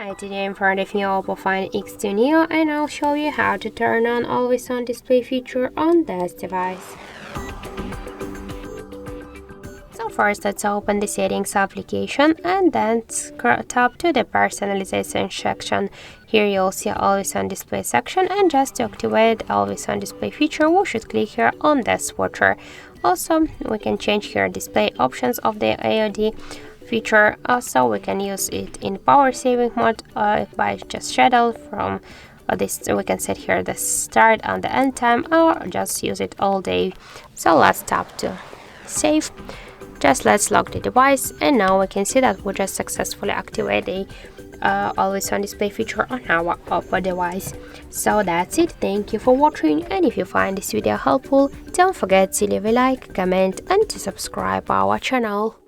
Hi, today I'm front of new OPPO Find X2 Neo and I'll show you how to turn on always on display feature on this device. So first let's open the settings application and then tap to the personalization section. Here you'll see always on display section, and just to activate always on display feature we should click here on this switcher. Also we can change here display options of the AOD feature. Also we can use it in power saving mode by just schedule from this. We can set here the start and the end time, or just use it all day. So let's tap to save. Just let's lock the device, and now we can see that we just successfully activated the always on display feature on our OPPO device. So that's it. Thank you for watching, and if you find this video helpful, don't forget to leave a like, comment and to subscribe our channel.